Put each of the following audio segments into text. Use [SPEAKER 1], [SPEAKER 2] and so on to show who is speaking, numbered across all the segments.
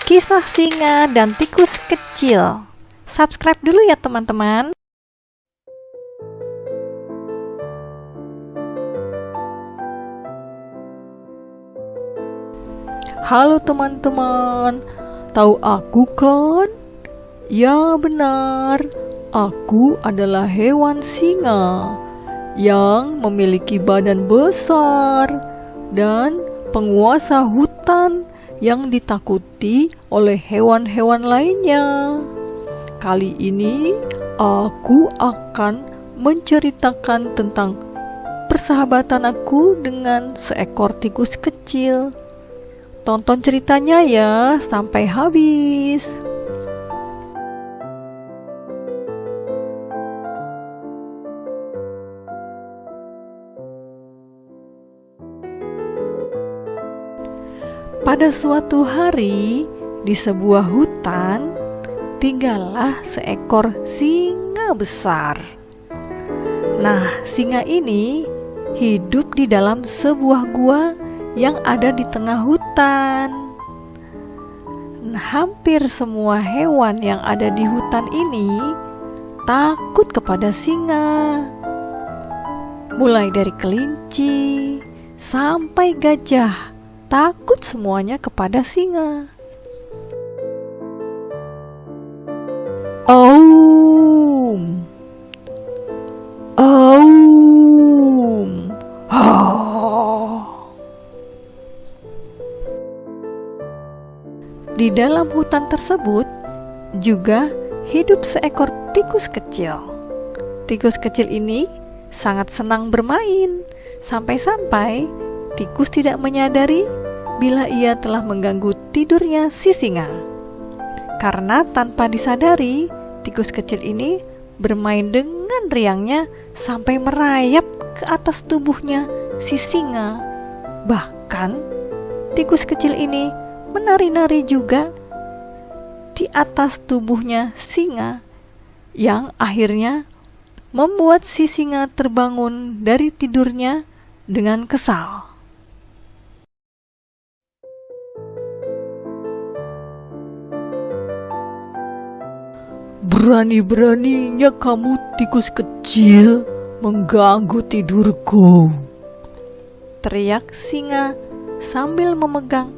[SPEAKER 1] Kisah singa dan tikus kecil. Subscribe dulu ya teman-teman. Halo teman-teman, tahu aku kan? Ya benar, aku adalah hewan singa yang memiliki badan besar dan penguasa hutan yang ditakuti oleh hewan-hewan lainnya. Kali ini aku akan menceritakan tentang persahabatan aku dengan seekor tikus kecil. Tonton ceritanya ya sampai habis. Pada suatu hari, di sebuah hutan, tinggallah seekor singa besar. Nah, singa ini hidup di dalam sebuah gua yang ada di tengah hutan. Hampir semua hewan yang ada di hutan ini takut kepada singa. Mulai dari kelinci sampai gajah, takut semuanya kepada singa. Aum, aum, ha. Di dalam hutan tersebut juga hidup seekor tikus kecil. Tikus kecil ini sangat senang bermain, sampai-sampai tikus tidak menyadari bila ia telah mengganggu tidurnya si singa. Karena tanpa disadari, tikus kecil ini bermain dengan riangnya sampai merayap ke atas tubuhnya si singa. Bahkan, tikus kecil ini menari-nari juga di atas tubuhnya singa, yang akhirnya membuat si singa terbangun dari tidurnya dengan kesal. Berani-beraninya kamu tikus kecil mengganggu tidurku, teriak singa sambil memegang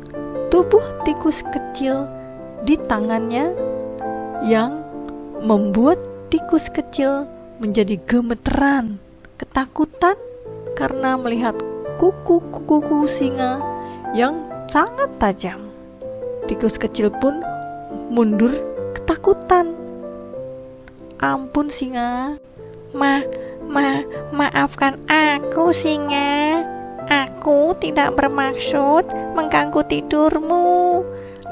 [SPEAKER 1] tubuh tikus kecil di tangannya, yang membuat tikus kecil menjadi gemeteran, ketakutan karena melihat kuku-kuku singa yang sangat tajam. Tikus kecil pun mundur ketakutan. Ampun singa, maafkan aku singa. Aku tidak bermaksud mengganggu tidurmu.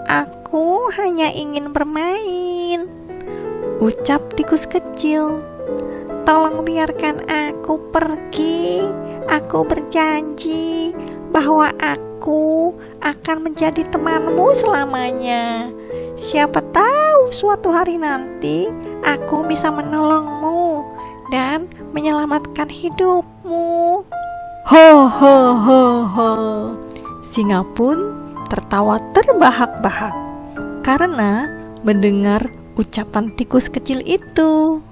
[SPEAKER 1] Aku hanya ingin bermain, ucap tikus kecil. Tolong biarkan aku pergi. Aku berjanji bahwa aku akan menjadi temanmu selamanya. Siapa tahu suatu hari nanti aku bisa menolongmu dan menyelamatkan hidupmu. Ho ho ho ho. Singa pun tertawa terbahak-bahak karena mendengar ucapan tikus kecil itu.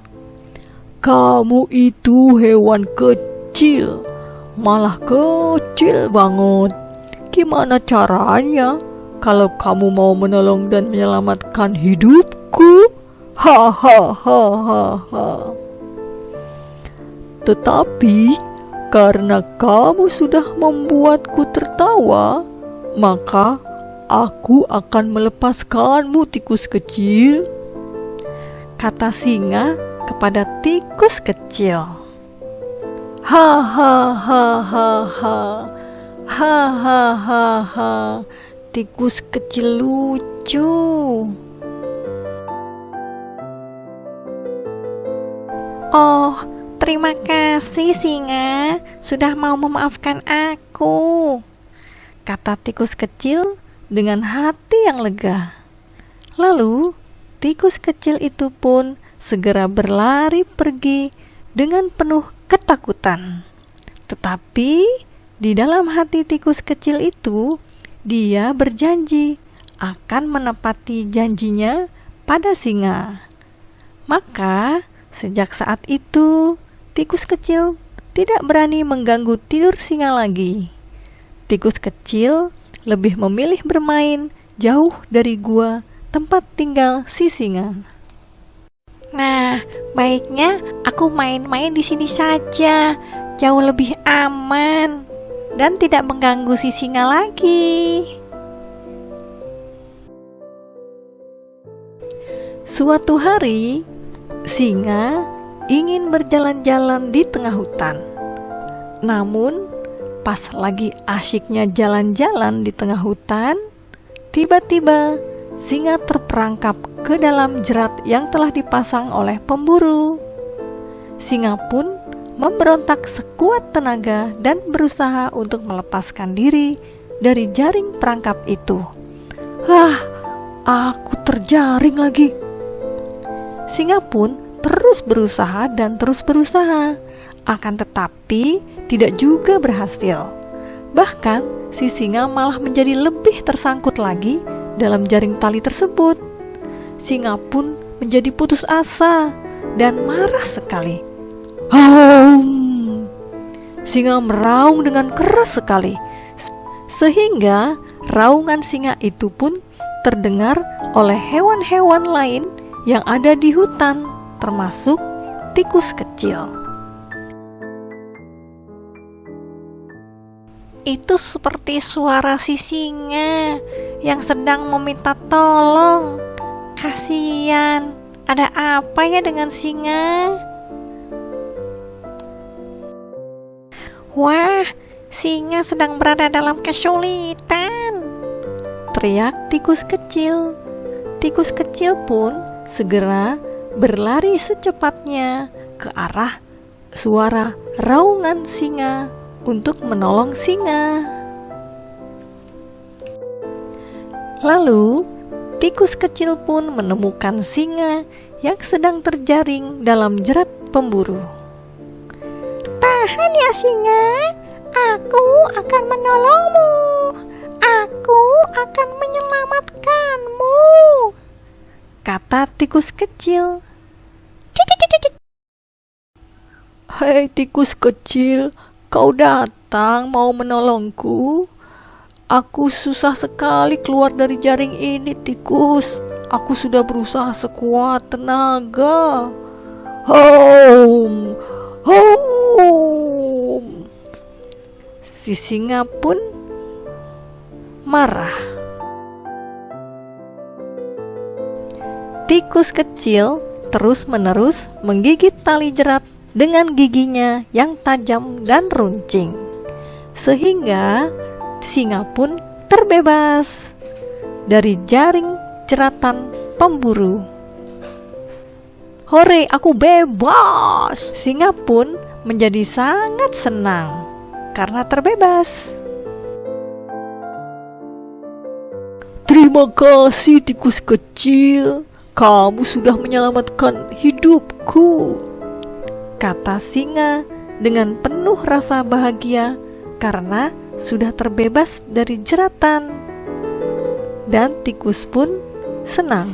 [SPEAKER 1] Kamu itu hewan kecil, malah kecil banget. Gimana caranya kalau kamu mau menolong dan menyelamatkan hidupku? Ha ha ha ha ha. Tetapi karena kamu sudah membuatku tertawa, maka aku akan melepaskanmu tikus kecil, kata singa kepada tikus kecil. Ha ha ha ha ha. Ha ha ha ha. Tikus kecil lucu. Oh, terima kasih singa sudah mau memaafkan aku, kata tikus kecil dengan hati yang lega. Lalu tikus kecil itu pun segera berlari pergi dengan penuh ketakutan. Tetapi Di dalam hati tikus kecil itu, dia berjanji akan menepati janjinya pada singa. Maka, sejak saat itu, tikus kecil tidak berani mengganggu tidur singa lagi. Tikus kecil lebih memilih bermain jauh dari gua tempat tinggal si singa.
[SPEAKER 2] Nah, baiknya aku main-main di sini saja, jauh lebih aman dan tidak mengganggu si singa lagi.
[SPEAKER 1] Suatu hari, singa ingin berjalan-jalan di tengah hutan. Namun, pas lagi asyiknya jalan-jalan di tengah hutan, tiba-tiba singa terperangkap ke dalam jerat yang telah dipasang oleh pemburu. Singa pun memberontak sekuat tenaga dan berusaha untuk melepaskan diri dari jaring perangkap itu. Aku terjaring lagi. Singa pun terus berusaha dan terus berusaha, akan tetapi tidak juga berhasil. Bahkan si singa malah menjadi lebih tersangkut lagi dalam jaring tali tersebut. Singa pun menjadi putus asa dan marah sekali. Singa meraung dengan keras sekali, sehingga raungan singa itu pun terdengar oleh hewan-hewan lain yang ada di hutan, termasuk tikus kecil.
[SPEAKER 2] Itu seperti suara si singa yang sedang meminta tolong. Kasian, ada apa ya dengan singa? Wah, singa sedang berada dalam kesulitan,
[SPEAKER 1] teriak tikus kecil. Tikus kecil pun segera berlari secepatnya ke arah suara raungan singa untuk menolong singa. Lalu, tikus kecil pun menemukan singa yang sedang terjaring dalam jerat pemburu.
[SPEAKER 2] Tahan ya singa, aku akan menolongmu. Aku akan menyelamatkanmu,
[SPEAKER 1] kata tikus kecil. Hei tikus kecil, kau datang mau menolongku? Aku susah sekali keluar dari jaring ini, tikus. Aku sudah berusaha sekuat tenaga. Si singa pun marah. Tikus kecil terus-menerus menggigit tali jerat dengan giginya yang tajam dan runcing, sehingga singa pun terbebas dari jaring jeratan pemburu. Hore, aku bebas! Singa pun menjadi sangat senang karena terbebas. Terima kasih tikus kecil, kamu sudah menyelamatkan hidupku, kata singa dengan penuh rasa bahagia karena sudah terbebas dari jeratan. Dan tikus pun senang.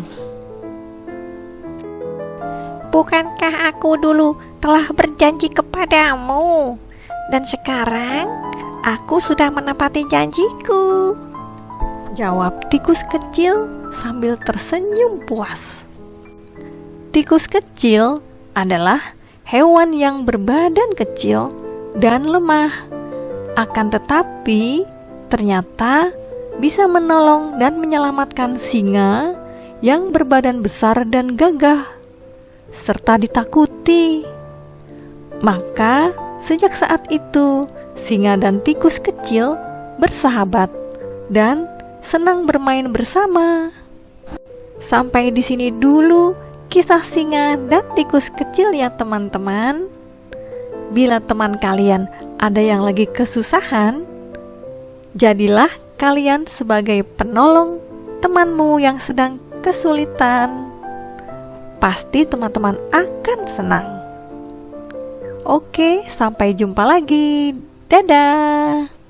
[SPEAKER 2] Bukankah aku dulu telah berjanji kepadamu? Dan sekarang aku sudah menepati janjiku,
[SPEAKER 1] jawab tikus kecil sambil tersenyum puas. Tikus kecil adalah hewan yang berbadan kecil dan lemah, akan tetapi ternyata bisa menolong dan menyelamatkan singa yang berbadan besar dan gagah serta ditakuti. Maka sejak saat itu singa dan tikus kecil bersahabat dan senang bermain bersama. Sampai di sini dulu kisah singa dan tikus kecil ya teman-teman. Bila teman kalian ada yang lagi kesusahan, jadilah kalian sebagai penolong temanmu yang sedang kesulitan. Pasti teman-teman akan senang. Oke, sampai jumpa lagi. Dadah.